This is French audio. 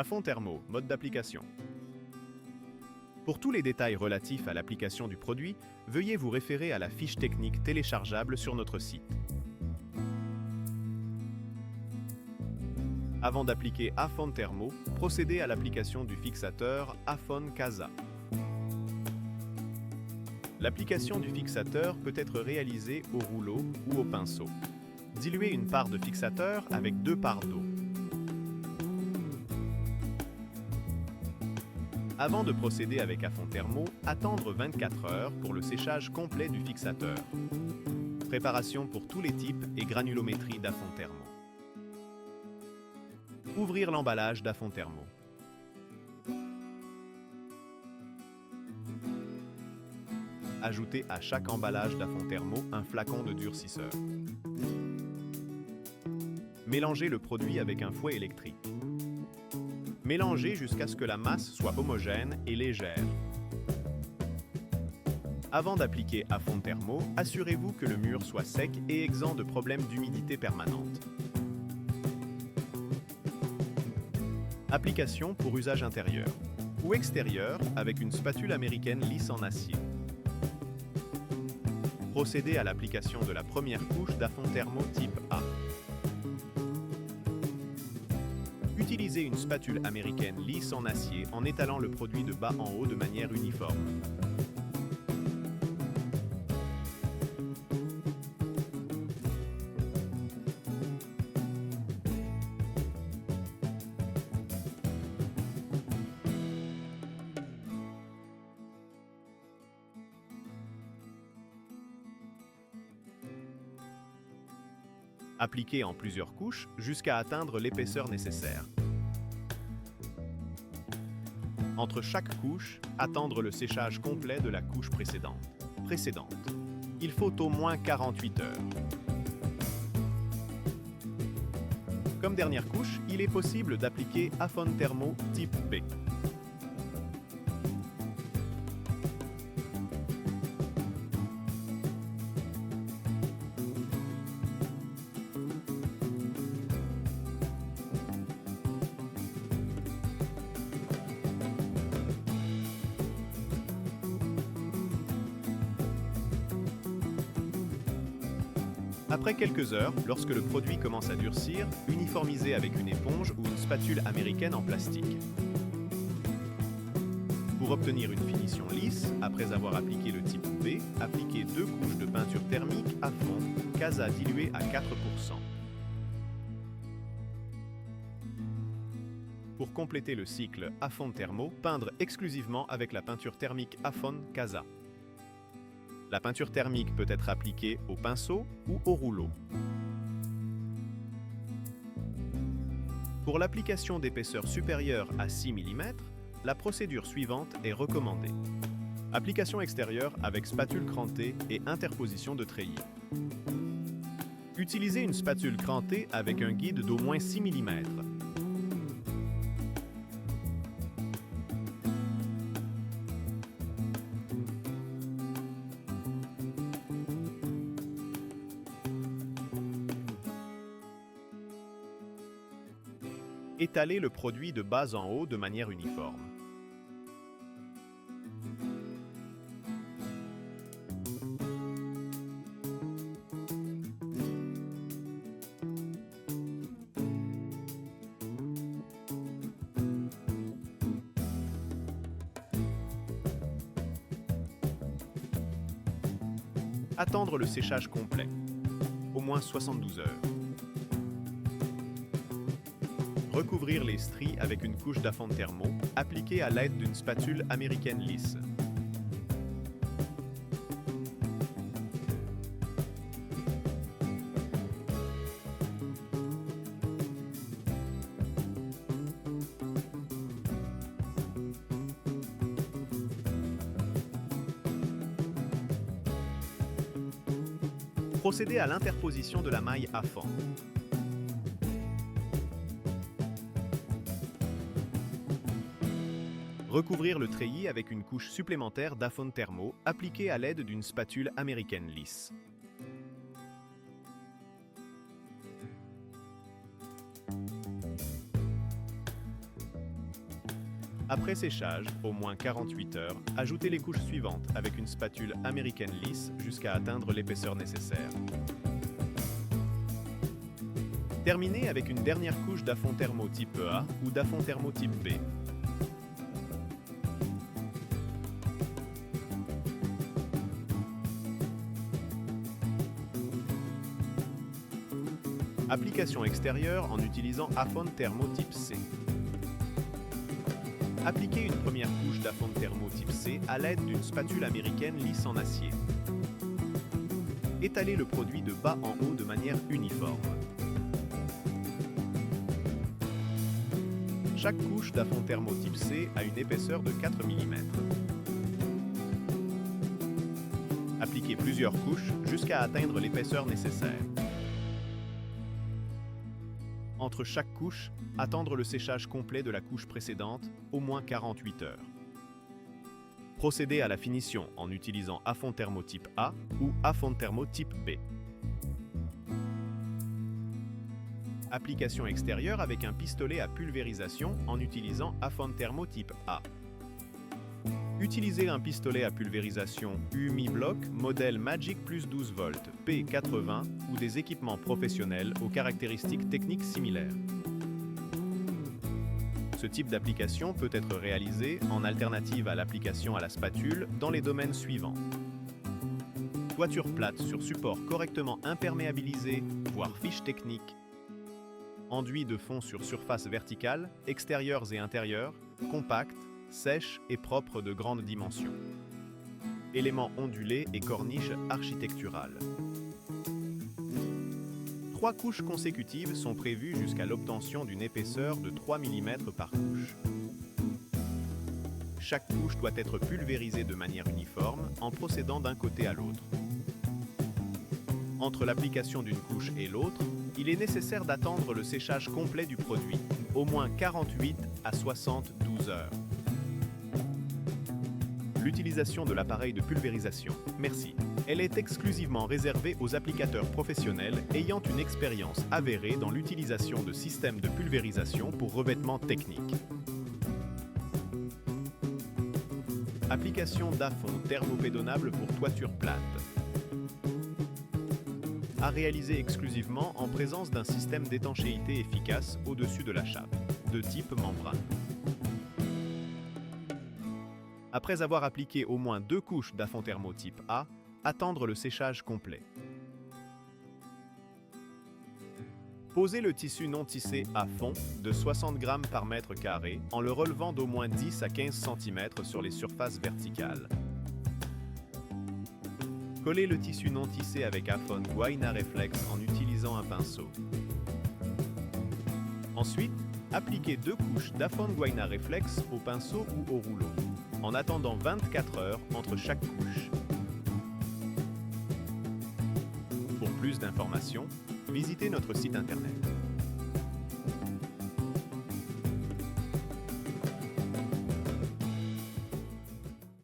À fond thermo, mode d'application. Pour tous les détails relatifs à l'application du produit, veuillez vous référer à la fiche technique téléchargeable sur notre site. Avant d'appliquer Afon Thermo, procédez à l'application du fixateur Afon Casa. L'application du fixateur peut être réalisée au rouleau ou au pinceau. Diluez une part de fixateur avec 2 parts d'eau. Avant de procéder avec Afon Thermo, attendre 24 heures pour le séchage complet du fixateur. Préparation pour tous les types et granulométrie d'Afon Thermo. Ouvrir l'emballage d'Afon Thermo. Ajoutez à chaque emballage d'Afon Thermo un flacon de durcisseur. Mélangez le produit avec un fouet électrique. Mélangez jusqu'à ce que la masse soit homogène et légère. Avant d'appliquer Afon Thermo, assurez-vous que le mur soit sec et exempt de problèmes d'humidité permanente. Application pour usage intérieur ou extérieur avec une spatule américaine lisse en acier. Procédez à l'application de la première couche d'Afon Thermo type A. Utilisez une spatule américaine lisse en acier en étalant le produit de bas en haut de manière uniforme. Appliquez en plusieurs couches jusqu'à atteindre l'épaisseur nécessaire. Entre chaque couche, attendre le séchage complet de la couche précédente. Il faut au moins 48 heures. Comme dernière couche, il est possible d'appliquer Afon Thermo type B. Après quelques heures, lorsque le produit commence à durcir, uniformisez avec une éponge ou une spatule américaine en plastique. Pour obtenir une finition lisse, après avoir appliqué le type B, appliquez 2 couches de peinture thermique à fond, Casa diluée à 4%. Pour compléter le cycle Afon Thermo, peindre exclusivement avec la peinture thermique Afon Casa. La peinture thermique peut être appliquée au pinceau ou au rouleau. Pour l'application d'épaisseur supérieure à 6 mm, la procédure suivante est recommandée. Application extérieure avec spatule crantée et interposition de treillis. Utilisez une spatule crantée avec un guide d'au moins 6 mm. Étalez le produit de bas en haut de manière uniforme. Attendre le séchage complet, au moins 72 heures. Recouvrir les stries avec une couche d'Afon Thermo, appliquée à l'aide d'une spatule américaine lisse. Procédez à l'interposition de la maille Afon. Recouvrir le treillis avec une couche supplémentaire d'Afon Thermo appliquée à l'aide d'une spatule américaine lisse. Après séchage, au moins 48 heures, ajoutez les couches suivantes avec une spatule américaine lisse jusqu'à atteindre l'épaisseur nécessaire. Terminez avec une dernière couche d'Afon Thermo type A ou d'Afon Thermo type B. Application extérieure en utilisant Afon Thermo type C. Appliquez une première couche d'Afon Thermo type C à l'aide d'une spatule américaine lisse en acier. Étalez le produit de bas en haut de manière uniforme. Chaque couche d'Afon Thermo type C a une épaisseur de 4 mm. Appliquez plusieurs couches jusqu'à atteindre l'épaisseur nécessaire. Entre chaque couche, attendre le séchage complet de la couche précédente, au moins 48 heures. Procédez à la finition en utilisant Afon Thermo type A ou Afon Thermo type B. Application extérieure avec un pistolet à pulvérisation en utilisant Afon Thermo type A. Utilisez un pistolet à pulvérisation UMI Block modèle Magic plus 12 volts P80 ou des équipements professionnels aux caractéristiques techniques similaires. Ce type d'application peut être réalisé en alternative à l'application à la spatule dans les domaines suivants. Toiture plate sur support correctement imperméabilisé, voire fiche technique. Enduit de fond sur surface verticale, extérieures et intérieures, compact, sèche et propre de grande dimension. Éléments ondulés et corniches architecturales. 3 couches consécutives sont prévues jusqu'à l'obtention d'une épaisseur de 3 mm par couche. Chaque couche doit être pulvérisée de manière uniforme en procédant d'un côté à l'autre. Entre l'application d'une couche et l'autre, il est nécessaire d'attendre le séchage complet du produit, au moins 48 à 72 heures. L'utilisation de l'appareil de pulvérisation, merci. Elle est exclusivement réservée aux applicateurs professionnels ayant une expérience avérée dans l'utilisation de systèmes de pulvérisation pour revêtement technique. Application d'Afon thermopédonable pour toiture plate. À réaliser exclusivement en présence d'un système d'étanchéité efficace au-dessus de la chape, de type membrane. Après avoir appliqué au moins 2 couches d'Afon Thermo type A, attendre le séchage complet. Posez le tissu non tissé à fond de 60 g par mètre carré en le relevant d'au moins 10 à 15 cm sur les surfaces verticales. Collez le tissu non tissé avec Afon Guaina-Reflex en utilisant un pinceau. Ensuite, appliquez 2 couches d'Afon Guaina-Reflex au pinceau ou au rouleau, en attendant 24 heures entre chaque couche. Pour plus d'informations, visitez notre site internet.